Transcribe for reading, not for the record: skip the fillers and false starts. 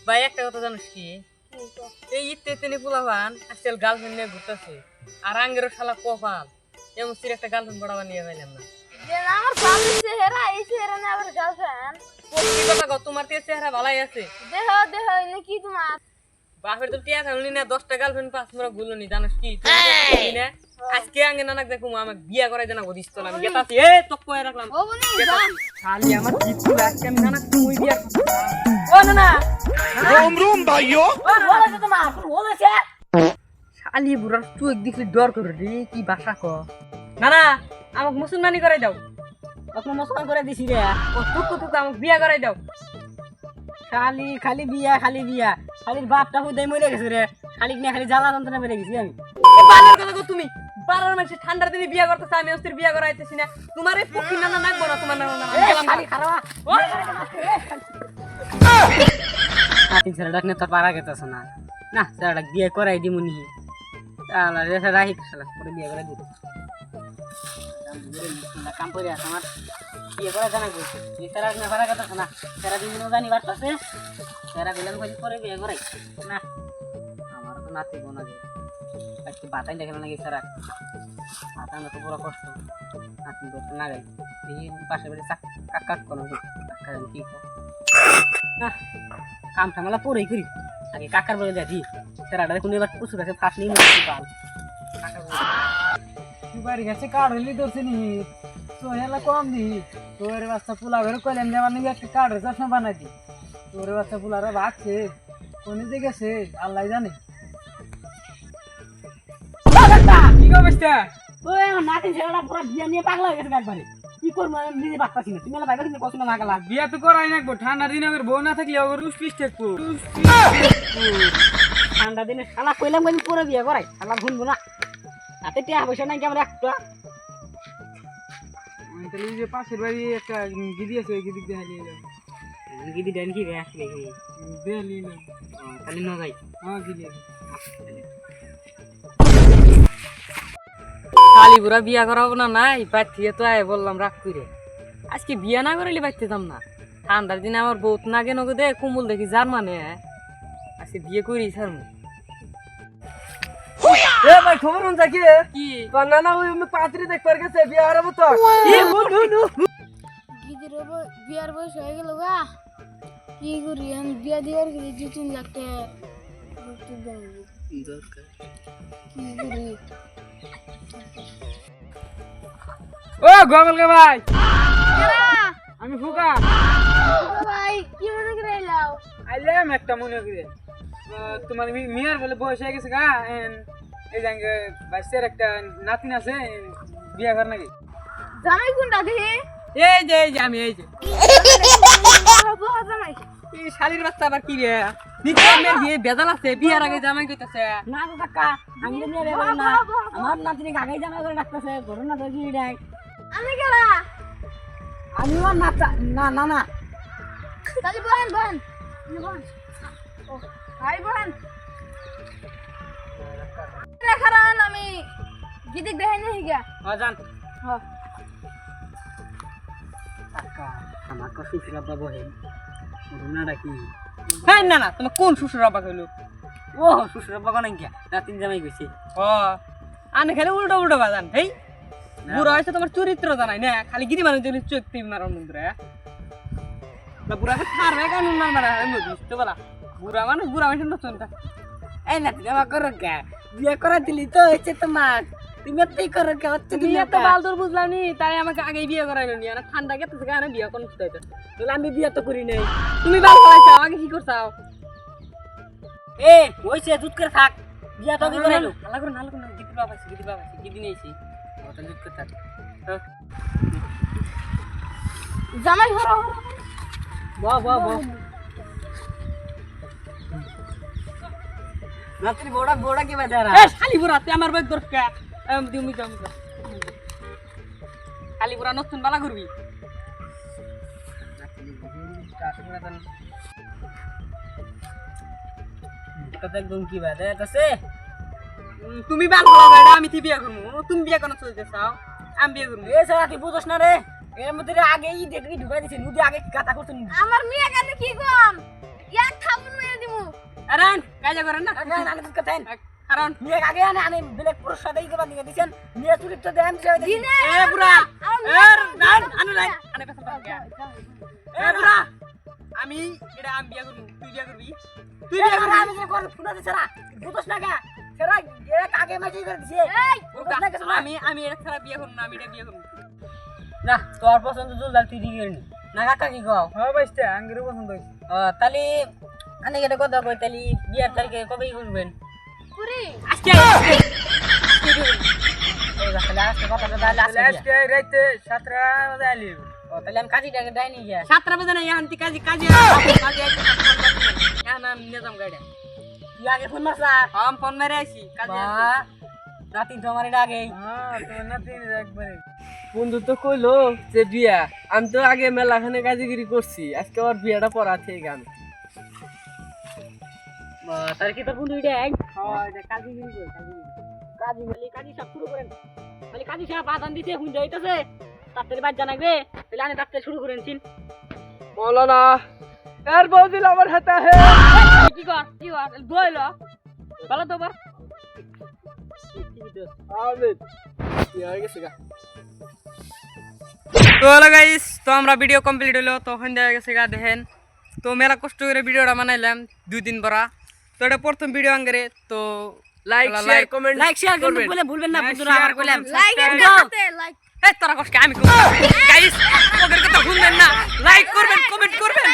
ভাই একটা কথা জানিস কি এই ঈদতে তিনি পোলাপান আজকাল গার্লফ্রেন্ড নিয়ে ঘুরতেছে আর আঙ্গেরও শালা কপাল এমন সির একটা গার্লফ্রেন্ড বড়াবা নিয়ে পাইলাম না আমার বাবুর চেহারা এই চেহারা না আবার গার্লফ্রেন্ড কি কথা গো তোমার তো চেহারা ভালাই আছে দেহ দেহ এনে কি তোমার বাপের তো টিয়া থাকলি না 10টা গার্লফ্রেন্ড পাস মোরা গুলোনি জানিস কি তুমি না আজকে আঙ্গে নানাক দেখো আমাকে বিয়া করাই দেনা গদিস তো আমি গেতাছি এ তো কই রাখলাম ও বনি যা খালি আমার কিছু আজকে আমি নানাক তুমি বিয়া ও না না रोम रोम भाइयों বলে তো তোমার বলেছে শালি বুড়া তুই দেখলি ডর করে রে কি ভাষা ক না না আমাকে মুসলমানি করাই দাও আপনার মুসলমান করে দিছি রে ও তুক তুক আমাকে বিয়া করাই দাও খালি খালি বিয়া খালি বাপটা হুদাই মরে গেছে রে খালি না খালি জ্বালা যন্ত্রণা মেরে গেছি আমি এ বালের কথা গো তুমি বারার মাসে ঠান্ডার দিনে বিয়া করতেছ আমি অস্থির বিয়া করাইতেছি না তোমার এই পক্ষী নানা নাকবো না তোমার নানা না গেলাম খালি খারাপ তিন ছেলেটা নিয়ে তোর পারা গেতেছে না না ছেলেটা বিয়ে করাই দিমুনি তাহলে রেখে রাখি শালা পরে বিয়ে করে দিব কাম করে আছে আমার বিয়ে করা জানা গেছে এই ছেলেটা নিয়ে পারা গেতেছে না ছেলেটা দিন জানি বাড়তেছে ছেলেটা দিলাম কই পরে বিয়ে করাই না আমার তো নাতি বোন আছে আজকে বাতাই দেখে না গেছে রাখ বাতানো তো পুরো কষ্ট নাতি করতে না গাই এই পাশে বাড়ি কাক কাক কোনো কাকা কি না কাম ঠামেলা পরেই করি আগে কাকার বলে দেখি সেরাটা দেখুন এবার প্রচুর কাছে ফাঁস নিয়ে নিচ্ছি পাল বাড়ি গেছে কার্ড হইলি ধরছে নি তো হেলা কম দি তোর বাচ্চা পোলা বের কইলেন যে আমার নিয়ে একটা কার্ডের চশমা বানাই দি তোর বাচ্চা পোলারা ভাগছে কোনে যে গেছে আল্লাহ জানে কি অবস্থা ওই আমার নাতি ছেলেটা পুরো বিয়ে নিয়ে পাগলা হয়ে গেছে একবারে কি করবো আমি নিজে বাচ্চাছি না তুমি ভাইবা কিন্তু কষ্ট না গেলা বিয়া তো করাই নাকবো ঠান্ডার দিনে ওর বউ না থাকলে ওর রুশ থাকবো ঠান্ডা দিনে শালা কইলাম আমি পুরো বিয়ে করাই শালা ভুলবো না হাতে টিয়া পয়সা নাই কেমন একটা তাহলে যে পাশের বাড়ি একটা গিদি আছে ওই গিদি দেখালি গিদি দেন কি রে আসলে দেখালি না খালি ন যাই হ্যাঁ গিদি শালি বুড়া বিয়া করাবো না নাই বাচ্চিয়ে তো আয় বললাম রাগ করে আজকে বিয়া না করাইলে বাচ্চা যাম না ঠান্ডার দিনে আমার বহুত নাগে নগে দে কুমুল দেখি যার মানে আজকে বিয়ে করি স্যার এ ভাই খবর হন কি কি না না ওই পাত্রী দেখবার গেছে বিয়া হারাবো তো গিদির বিয়ার বয়স হয়ে গেল গা কি করি আমি বিয়া দিবার গেলে 2-3 লাখ টাকা দরকার কি করি ও গোপাল কে ভাই আমি ফুকা ভাই কি মনে করে এলাও আইলাম একটা মনে করে তোমার মিয়ার বলে বয়স হয়ে গেছে গা এই জায়গা বাইশের একটা নাতিন আছে বিয়া কর নাকি জামাই কোনটা দেখি এই যে আমি এই যে জামাই এই শালির বাচ্চা আবার কি রে নিকামের বিয়ে বেজাল আছে বিয়ার আগে জামাই কইতাছে না তো কাকা আমি তো নিয়ে বেরোই না আমার নাতিনি গাগাই জামা করে রাখতেছে ঘটনা তো কি নাই আমি গেলা আমি আর নাচা না না না তাহলে বলেন বলেন ও ভাই বলেন দেখারান আমি গিদিক দেখাই না হিগা হ্যাঁ জান হ্যাঁ কাকা আমার কাছে শ্বশুর বহে ঘটনাটা কি হ্যাঁ না না তুমি কোন শ্বশুর আব্বা কইলো ও শ্বশুর বাগান গিয়া নাতিন জামাই গেছে ও আনে খালি উল্টো উল্টো বাজান হেই বুড়া হয়েছে তোমার চরিত্র জানাই না খালি গিরি মানুষ যদি চোখ তিন মারার মন্দিরে না বুড়াকে ছাড়বে কেন না মারা বুঝতে পারা বুড়া মানুষ তো চলতা এই নাতি জামা করো কে বিয়ে করে দিলি তো হচ্ছে তোমার তুমি এতই করো কে হচ্ছে তুমি এত বালদুর বুঝলাম নি তাই আমাকে আগে বিয়ে করাইলো নি না ঠান্ডা গেছে কারণে বিয়ে কোন চাইতে তাহলে আমি বিয়ে তো করি নাই তুমি বাল করাইছো আগে কি করছাও এ হইছে দুধ করে থাক বিয়া তো কি করাইলো হালা করে নাল করে গিদি বাবা গিদি নেইছি ওটা লুক করে থাক জামাই হরো বাহ বাহ বাহ নাতির বড়া কি বাজারা এ শালি বুড়া তুই আমার বাইক দরকার তুমি যাও শালি বুড়া নতুন বালা করবি কথা একদম কি বাজে আছে তুমি বাল করা বেড়া আমি তুই বিয়ে করবো তুমি বিয়ে কেন চলতে চাও আমি বিয়ে করবো এ সারা তুই বুঝছ না রে এর মধ্যে আগেই দেখবি ঢুকাই দিছিস নদী আগে কাটা করছিস আমার মেয়ে কেন কি কম এক খাবুন আরে কাজে করেন না আমি তো কথাই কারণ নিয়ে আগে আনে ব্ল্যাক পুরো সাদাই দেবা নিয়ে দিছেন নিয়ে চরিত্র দেন এ বুড়া রান আনে রান আনে পেছন এ বুড়া আমি এটা আমি বিয়া করব তুই বিয়া করবি তুই বিয়া করবি আমি যে করে ফুনা দিছ না বুঝছ না কা সেরা এক আগে মাঝে করে দিছে আমি এটা ছাড়া বিয়া করব না আমি এটা বিয়া করব না তোর পছন্দ জুলদার তুই দিবি না কাকা কি কও হ্যাঁ বাইস্তে আঙ্গুর পছন্দ হইছে তাহলে আনে এটা কথা কই তাহলে বিয়ার তারিখে কবে করবেন পুরি আজকে এই তাহলে আজকে কথাটা তাহলে আজকে আজকে রাইতে 7টা বাজে আইলি তাহলে আমি কাজীটাকে দেয় নিয়ে যা 7টা বাজে না ইয়ান্তি কাজী কাজী কাজী আইতে এখন আমি নিজাম গাড়ি তুই আগে ফোন মারছা আমি ফোন মেরে আইছি কাজী বা রাতি তো আমার এটা আগে হ্যাঁ তো না তিন একবারে বন্ধু তো কইলো যে বিয়া আমি তো আগে মেলাখানে কাজগিরি করছি আজকে ওর বিয়াটা পড়া থেকে আমি তার কি তোর বন্ধু এটা হ্যাঁ এটা কাজগিরি কই কাজী বলি কাজী সব শুরু করেন বলি কাজী সাহেব আদান দিতে হুন যাইতেছে তাড়াতাড়ি বাদ জানাবে তাহলে আনে তাড়াতাড়ি শুরু করেন চিন মৌলানা এর বউদিল আমার হাতে হে কি কর দইল ভালো তো বার আমিন বিয়া হয়ে গেছে গা তো হ্যালো গাইস তো আমরা ভিডিও কমপ্লিট হলো তখন দেখা গেছে গা দেখেন তো মেলা কষ্ট করে ভিডিওটা বানাইলাম 2 দিন পরা তো এটা প্রথম ভিডিও আঙ্গরে তো like share comment like share করবেন বলে ভুলবেন না বন্ধুরা আবার কইলাম লাইক করতে লাইক এই তোরা কষ্ট আমি গাইস ওদের কথা ভুলবেন না লাইক করবেন কমেন্ট করবেন